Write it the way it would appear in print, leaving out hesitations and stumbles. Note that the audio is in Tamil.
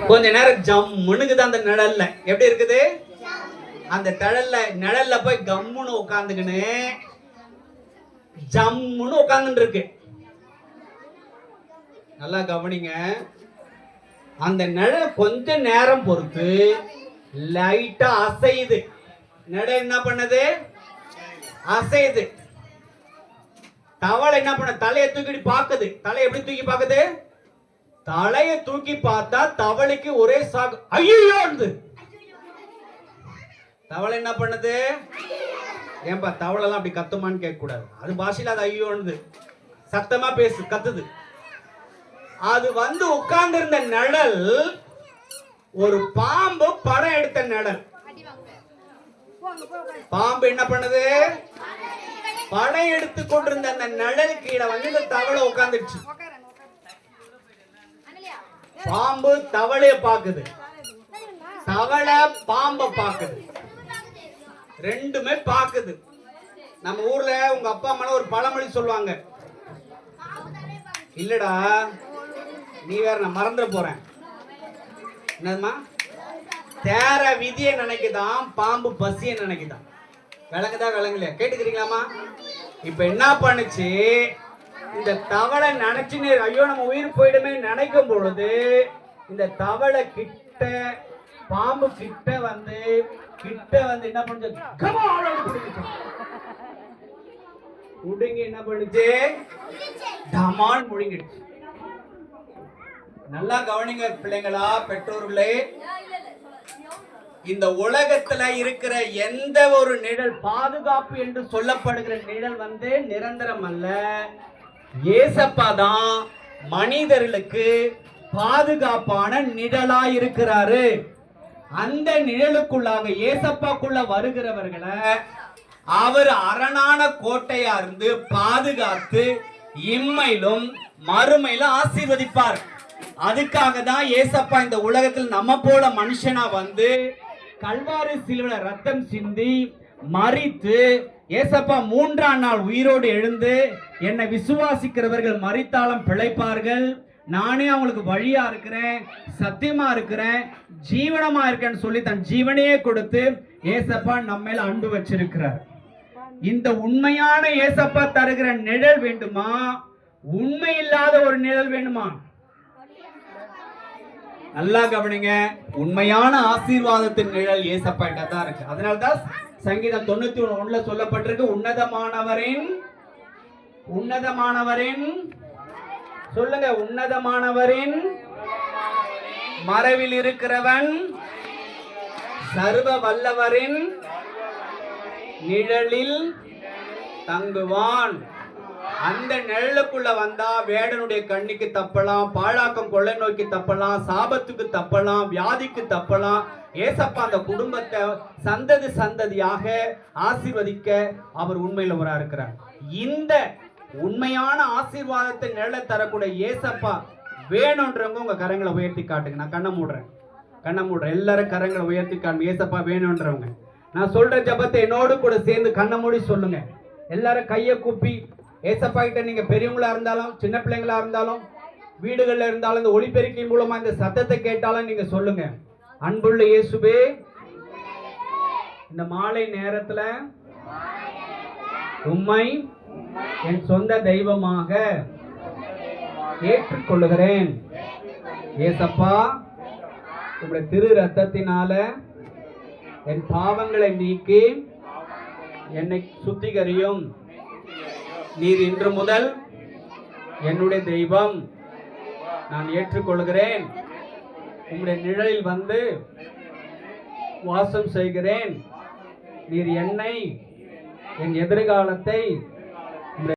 கொஞ்ச நேரம் ஜம்முனுக்குது அந்த நிழல்ல. எப்படி இருக்குது? அந்த நிழல்ல போய் கம்முன்னு உட்காந்துக்கின்னு ஜம்முன்னு உட்காந்துட்டு இருக்கு. நல்லா கவனிங்க. அந்த நிழல் கொஞ்ச நேரம் பொறுத்து லைட்டா அசையுது. நிழல் என்ன பண்ணுது? அசையுது. தவளை என்ன பண்ண? தலையை தூக்கிட்டு பாக்குது. தலையை எப்படி தூக்கி பாக்குது? தலையை தூக்கி பார்த்தா தவளைக்கு ஒரே சாகு. ஐயோ! தவளை என்ன பண்ணுது? ஏன்பா தவளை எல்லாம் அப்படி கத்துமான்னு கேட்க கூடாது. அது பாஷையில அது ஐயோன்னு சத்தமா பேசு, கத்துது. அது வந்து உட்கார்ந்து இருந்த நிழல் ஒரு பாம்பு படம் எடுத்த நிழல். பாம்பு என்ன பண்ணுது? படம் எடுத்து கொண்டிருந்த அந்த நிழல் கீழே வந்து இந்த தவளை உட்கார்ந்துச்சு. பாம்பு தவளைய பாக்குது, தவளை பாம்பை பாக்குது, ரெண்டுமே பாக்குது. நம்ம ஊர்ல உங்க அப்பா அம்மா ஒரு பழமொழி சொல்லுவாங்க. இல்லடா நீ வேற, நான் மறந்துட போறேன். என்னதுமா? தேர விதியை நினைக்குதான், பாம்பு பசியை நினைக்குதான். விளங்குதா விளங்கலையா? கேட்டுக்கிறீங்களாமா? இப்ப என்ன பண்ணுச்சு? இந்த தவளை நினைச்சுன்னு ஐயோ நம்ம உயிர் போயிடுமே நினைக்கும் பொழுது இந்த தவளை கிட்ட, பாம்பு கிட்ட வந்து என்ன பண்ணுச்சு? உடுங்கி என்ன பண்ணுச்சு? டமால் முழுங்கிடுச்சு. நல்லா கவனிங்க பிள்ளைங்களா, பெற்றோர்களே. இந்த உலகத்துல இருக்கிற எந்த ஒரு நிழல், பாதுகாப்பு என்று சொல்லப்படுகிற நிழல் வந்து நிரந்தரம் அல்ல. ஏசப்பா தான் மனிதர்களுக்கு பாதுகாப்பான நிழலா இருக்கிறாரு. அந்த நிழலுக்குள்ளாக ஏசப்பாக்குள்ள வருகிறவர்களை அவர் அரணான கோட்டையா இருந்து பாதுகாத்து இம்மையிலும் மறுமையிலும் ஆசீர்வதிப்பார். அதுக்காக தான் ஏசப்பா இந்த உலகத்தில் நம்ம போல மனுஷனா வந்து கல்வாரி சிலுவையில ரத்தம் சிந்தி மரித்து, ஏசப்பா 3ஆம் நாள் உயிரோடு எழுந்து, என்னை விசுவாசிக்கிறவர்கள் மரித்தாலும் பிழைப்பார்கள், நானே அவங்களுக்கு வழியா இருக்கிறேன், சத்தியமா இருக்கிறேன், ஜீவனமா இருக்கேன்னு சொல்லி தன் ஜீவனையே கொடுத்து ஏசப்பா நம்ம மேல அன்பு வச்சிருக்கிறார். இந்த உண்மையான ஏசப்பா தருகிற நிழல் வேண்டுமா? உண்மை இல்லாத ஒரு நிழல் வேண்டுமா? நல்லா கவனிங்க. உண்மையான ஆசீர்வாதத்தின் நிழல் ஏசப்பா கிட்ட தான் இருக்கு. அதனால்தான் சங்கீதம் 91 சொல்லப்பட்டிருக்கு, உன்னதமானவரின் சொல்லுங்க, உன்னதமானவரின் மறைவில் இருக்கிறவன் சர்வ வல்லவரின் நிழலில் தங்குவான். அந்த நிழலுக்குள்ள வந்தா வேடனுடைய கண்ணிக்கு தப்பலாம், பாழாக்கம் கொள்ளை நோய்க்கு தப்பலாம், சாபத்துக்கு தப்பலாம், வியாதிக்கு தப்பலாம். ஏசப்பா அந்த குடும்பத்தை சந்ததி சந்ததியாக ஆசீர்வதிக்க அவர் உண்மையில் அவரா இருக்கிறார். இந்த உண்மையான ஆசீர்வாதத்தை நிழலை தரக்கூடிய ஏசப்பா வேணும்ன்றவங்க உங்க கரங்களை உயர்த்தி காட்டுங்க. நான் கண்ணை மூடுறேன். எல்லாரும் கரங்களை உயர்த்தி காட்டுங்க. ஏசப்பா வேணும்ன்றவங்க நான் சொல்ற ஜபத்தை என்னோடு கூட சேர்ந்து கண்ணை மூடி சொல்லுங்க. எல்லாரும் கையை கூப்பி ஏசப்பா கிட்ட, நீங்க பெரியவங்களா இருந்தாலும் சின்ன பிள்ளைங்களா இருந்தாலும் வீடுகள்ல இருந்தாலும் இந்த ஒளிபெருக்கி மூலமா இந்த சத்தத்தை கேட்டாலும் நீங்க சொல்லுங்க, அன்புள்ள இயேசுவே, இந்த மாலை நேரத்துல உம்மை என் சொந்த தெய்வமாக ஏற்றுக்கொள்ளுகிறேன். ஏசப்பா, உங்களுடைய திரு ரத்தத்தினால என் பாவங்களை நீக்கி என்னை சுத்திகரியும். நீர் இன்று முதல் என்னுடைய தெய்வம், நான் ஏற்றுக்கொள்கிறேன். உங்களுடைய நிழலில் வந்து வாசம் செய்கிறேன். நீர் என்னை, என் எதிர்காலத்தை